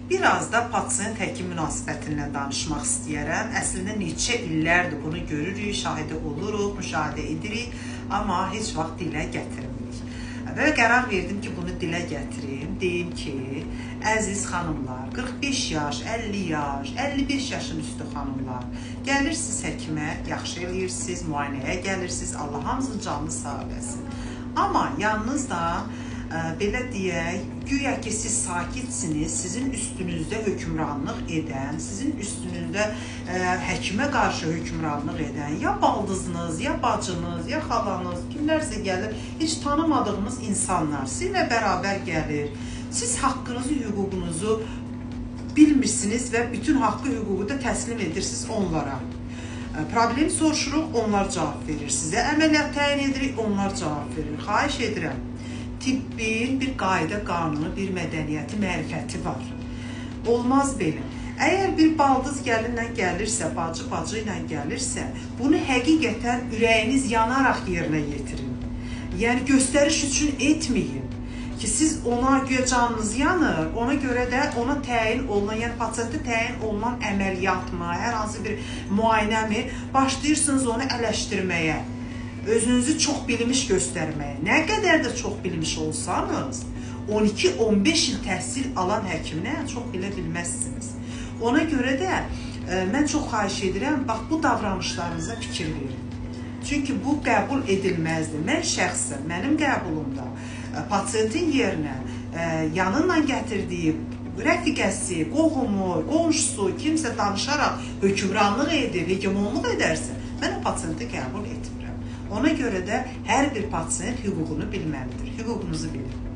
Biraz da pasiyent-həkim münasibətindən danışmaq istəyərəm. Əslində neçə illərdir bunu görürük, şahidi oluruq, müşahidə edirik, amma heç vaxt dilə gətirmirik. Və qərar verdim ki, bunu dilə gətirim. Deyim ki, əziz xanımlar, 45 yaş, 50 yaş, 55 yaşın üstü xanımlar, gəlirsiniz həkimə, yaxşı eləyirsiniz, müayinəyə gəlirsiniz, Allah hamısının canını sağ eləsin. Amma yanınızda belə deyək, güya ki siz sakitsiniz, sizin üstünüzdə hökmranlıq edən, sizin üstünüzdə həkimə qarşı hökmranlıq edən ya baldızınız, ya bacınız, ya xalanız, kimlərsə gəlir, heç tanımadığınız insanlar sizinlə bərabər gəlir. Siz haqqınızı, hüququnuzu bilmirsiniz və bütün haqqı, hüququ da təslim edirsiniz onlara. Problemi soruşuruq, onlar cavab verir. Sizə əməliyyat təyin edirik, onlar cavab verir. Xahiş edirəm. Tibbin bir qayda, qanunu, bir mədəniyyəti, mərifəti var. Olmaz belə. Əgər bir baldız gəlinlə gəlirsə, bacı ilə gəlirsə, bunu həqiqətən ürəyiniz yanaraq yerinə yetirin. Yəni, göstəriş üçün etməyin ki, siz ona görə canınız yanır, ona görə də ona təyin olunan, yəni pasiyentə təyin olunan əməliyyat mı, hər hansı bir müayinə mi, başlayırsınız onu ələşdirməyə. Özünüzü çox bilmiş göstərməyə. Nə qədər də çox bilmiş olsanız, 12-15 il təhsil alan həkimlə çox bilə bilməzsiniz. Ona görə də mən çox xahiş edirəm, bax, bu davranışlarınıza fikir verin. Çünki bu qəbul edilməzdir. Mən şəxsən, mənim qəbulumda pasiyentin yerinə yanınla gətirdiyi rəfiqəsi, qohumu, qonşusu, kimsə danışaraq hökmranlıq edir, hegemonluq edərsə, mən o pasiyenti qəbul etmirəm. Ona görə də hər bir pasiyent hüququnu bilməlidir. Hüququnuzu bilin.